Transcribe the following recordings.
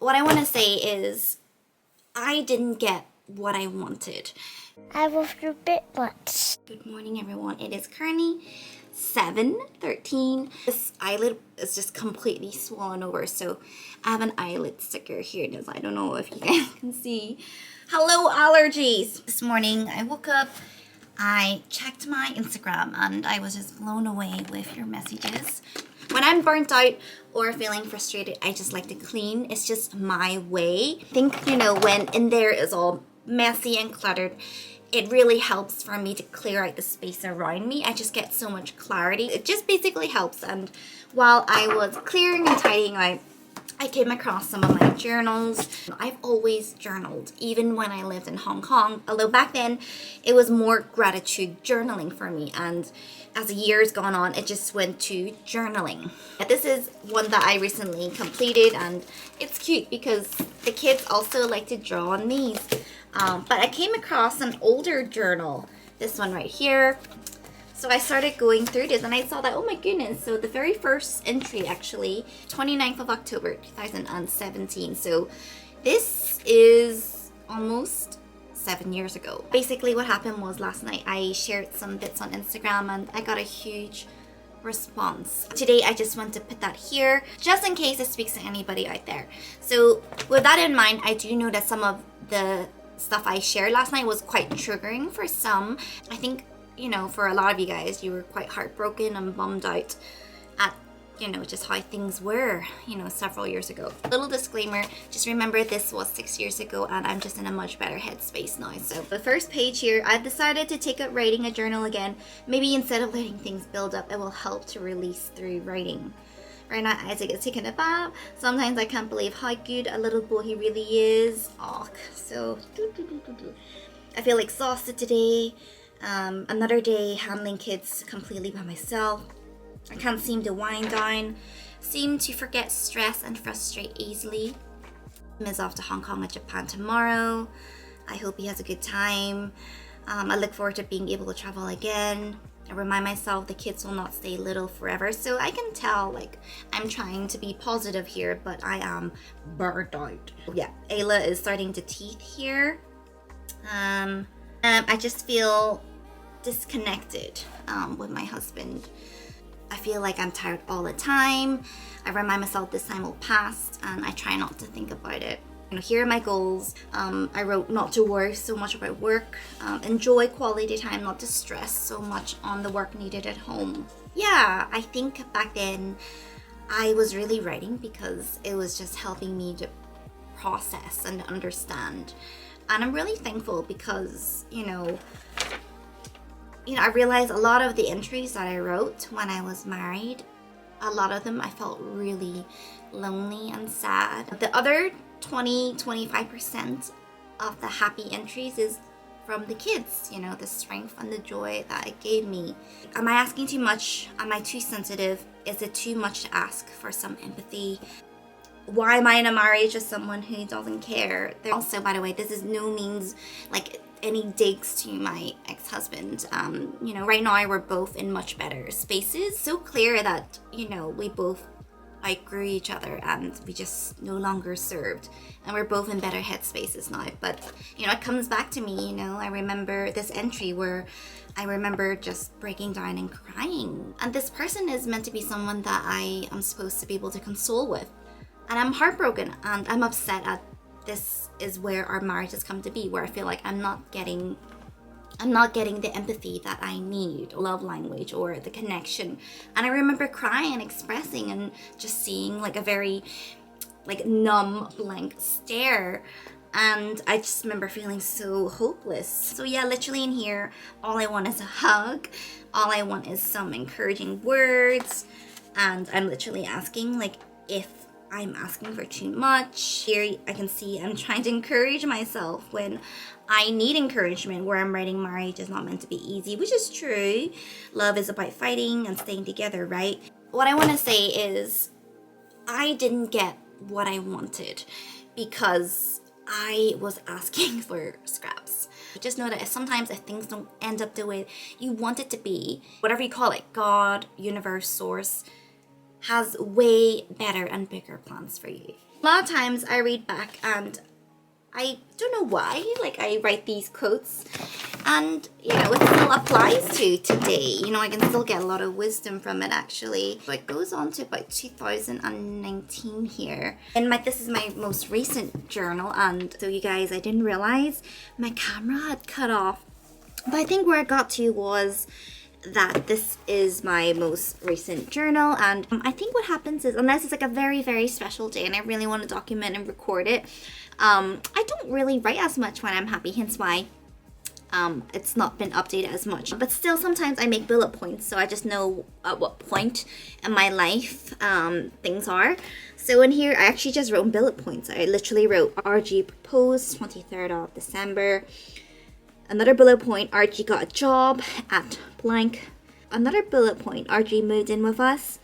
what I want to say is I didn't get what I wanted. I was a bit much. Good morning, everyone. It is currently 7:13. This eyelid is just completely swollen over, so I have an eyelid sticker here. I don't know if you guys can see. Hello, allergies. This morning I woke up, I checked my Instagram, and I was just blown away with your messages. When I'm burnt out or feeling frustrated, I just like to clean. It's just my way. I think, when in there is all messy and cluttered, it really helps for me to clear out the space around me. I just get so much clarity. It just basically helps. And while I was clearing and tidying out, I came across some of my journals. I've always journaled, even when I lived in Hong Kong. Although back then, it was more gratitude journaling for me. And as the years gone on, it just went to journaling. This is one that I recently completed, and it's cute because the kids also like to draw on these. But I came across an older journal, this one right here. So I started going through this and I saw that, oh my goodness, so the very first entry actually, 29th of October 2017. So this is almost 7 years ago. Basically what happened was last night I shared some bits on Instagram and I got a huge response. Today I just want to put that here just in case it speaks to anybody out there. So with that in mind, I do know that some of the stuff I shared last night was quite triggering for some. I think, for a lot of you guys, you were quite heartbroken and bummed out at, just how things were, several years ago. Little disclaimer, just remember this was 6 years ago and I'm just in a much better headspace now. So the first page here, I've decided to take up writing a journal again. Maybe instead of letting things build up, it will help to release through writing. Right now, Isaac is taking a bath. Sometimes I can't believe how good a little boy he really is. Oh, so I feel exhausted today. Another day handling kids completely by myself. I can't seem to wind down. Seem to forget stress and frustrate easily. Tim is off to Hong Kong and Japan tomorrow. I hope he has a good time. I look forward to being able to travel again. I remind myself the kids will not stay little forever. So I can tell, I'm trying to be positive here, but I am burnt out. Yeah, Ayla is starting to teeth here. I just feel disconnected with my husband. I feel like I'm tired all the time. I remind myself this time will pass, and I try not to think about it. Here are my goals. I wrote not to worry so much about work, enjoy quality time, not to stress so much on the work needed at home. Yeah, I think back then I was really writing because it was just helping me to process and understand. And I'm really thankful because, I realized a lot of the entries that I wrote when I was married, a lot of them I felt really lonely and sad. The other 20-25% of the happy entries is from the kids, the strength and the joy that it gave me. Am I asking too much? Am I too sensitive? Is it too much to ask for some empathy? Why am I in a marriage with someone who doesn't care? Also, by the way, this is no means any digs to my ex-husband. Right now we're both in much better spaces. So clear that, we both outgrew each other and we just no longer served, and we're both in better headspaces now. But it comes back to me. I remember this entry where I remember just breaking down and crying, and this person is meant to be someone that I am supposed to be able to console with, and I'm heartbroken and I'm upset at this is where our marriage has come to be, where I feel like I'm not getting the empathy that I need, love language, or the connection. And I remember crying and expressing and just seeing a very numb blank stare, and I just remember feeling so hopeless. So yeah, literally in here, all I want is a hug, all I want is some encouraging words, and I'm literally asking if I'm asking for too much. Here I can see I'm trying to encourage myself when I need encouragement, where I'm writing marriage is not meant to be easy, which is true. Love is about fighting and staying together, right? What I want to say is I didn't get what I wanted because I was asking for scraps. Just know that sometimes if things don't end up the way you want it to be, whatever you call it, God, universe, source, has way better and bigger plans for you. A lot of times I read back and I don't know why, like I write these quotes and, you know, it still applies to today. You know, I can still get a lot of wisdom from it actually. So it goes on to about 2019 here. And this is my most recent journal, and so you guys, I didn't realize my camera had cut off. But I think where I got to was that this is my most recent journal, and I think what happens is, unless it's like a very, very special day and I really want to document and record it, I don't really write as much when I'm happy, hence why it's not been updated as much. But still, sometimes I make bullet points, so I just know at what point in my life things are. So in here, I actually just wrote bullet points. I literally wrote RG proposed 23rd of December. Another bullet point, RG got a job at blank. Another bullet point, RG moved in with us.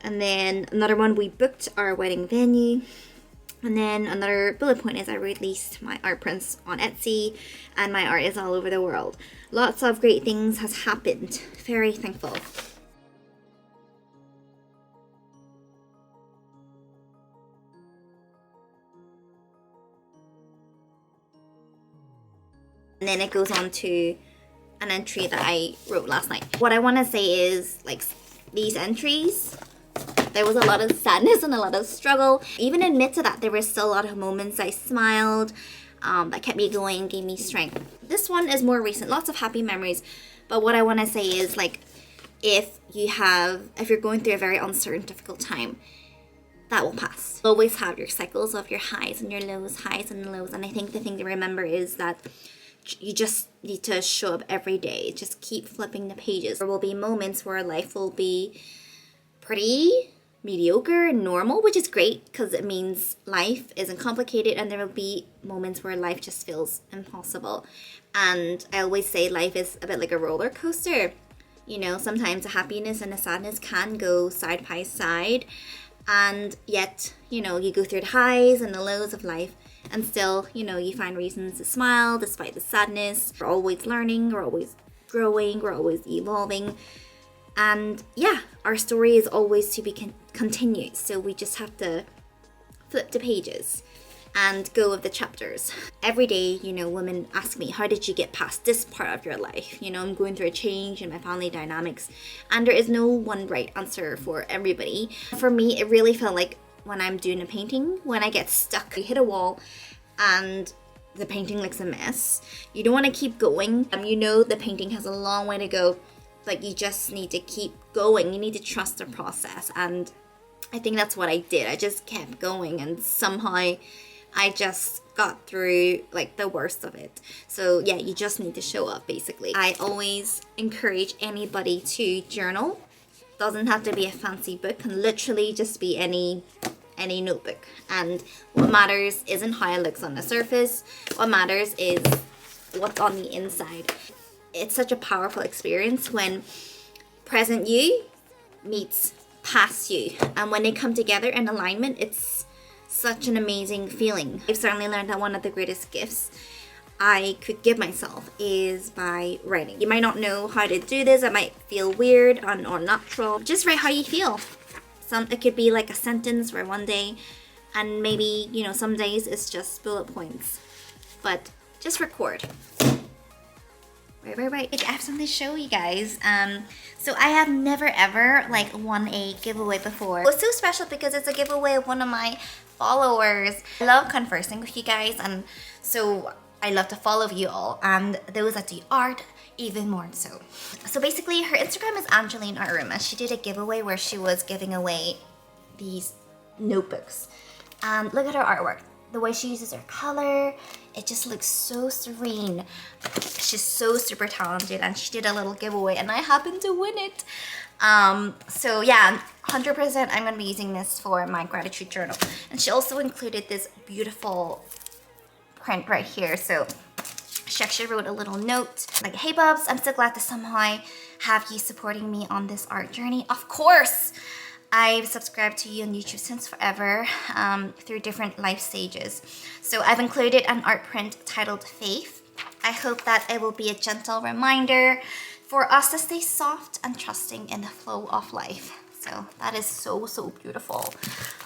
And then another one, we booked our wedding venue. And then another bullet point is I released my art prints on Etsy and my art is all over the world. Lots of great things has happened. Very thankful. And then it goes on to an entry that I wrote last night. What I want to say is, like, these entries, there was a lot of sadness and a lot of struggle. Even admit to that, there were still a lot of moments I smiled, that kept me going, gave me strength. This one is more recent, lots of happy memories. But what I want to say is, like, if you're going through a very uncertain, difficult time, that will pass. You'll always have your cycles of your highs and your lows, highs and lows. And I think the thing to remember is that you just need to show up every day. Just keep flipping the pages. There will be moments where life will be pretty mediocre and normal, which is great because it means life isn't complicated, and there will be moments where life just feels impossible. And I always say life is a bit like a roller coaster. You know, sometimes the happiness and the sadness can go side by side, and yet, you know, you go through the highs and the lows of life, and still, you know, you find reasons to smile despite the sadness. We're always learning, we're always growing, we're always evolving. And yeah, our story is always to be continued. So we just have to flip the pages and go with the chapters. Every day, you know, women ask me, how did you get past this part of your life? You know, I'm going through a change in my family dynamics, and there is no one right answer for everybody. For me, it really felt like when I'm doing a painting, when I get stuck, I hit a wall and the painting looks a mess. You don't want to keep going. You know the painting has a long way to go, but you just need to keep going. You need to trust the process. And I think that's what I did. I just kept going, and somehow I just got through like the worst of it. So yeah, you just need to show up basically. I always encourage anybody to journal. Doesn't have to be a fancy book, can literally just be any notebook. And what matters isn't how it looks on the surface. What matters is what's on the inside. It's such a powerful experience when present you meets past you, and when they come together in alignment, it's such an amazing feeling. I've certainly learned that one of the greatest gifts I could give myself is by writing. You might not know how to do this, it might feel weird or unnatural. Just write how you feel. It could be like a sentence for one day, and maybe, you know, some days it's just bullet points, but just record. Right. I have something to show you guys. So I have never ever like won a giveaway before. It was so special because it's a giveaway of one of my followers. I love conversing with you guys, and so I love to follow you all, and those that do art even more so. So basically her Instagram is Angeline Artroom, and she did a giveaway where she was giving away these notebooks. And look at her artwork. The way she uses her color, it just looks so serene. She's so super talented, and she did a little giveaway and I happened to win it. So yeah, 100% I'm gonna be using this for my gratitude journal. And she also included this beautiful print right here. So she actually wrote a little note like, hey Bubs, I'm so glad to somehow have you supporting me on this art journey. Of course, I've subscribed to you on YouTube since forever, through different life stages. So I've included an art print titled Faith. I hope that it will be a gentle reminder for us to stay soft and trusting in the flow of life. So that is so, so beautiful.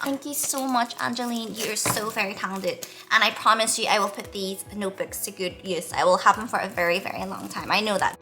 Thank you so much, Angeline. You're so very talented. And I promise you, I will put these notebooks to good use. I will have them for a very, very long time. I know that.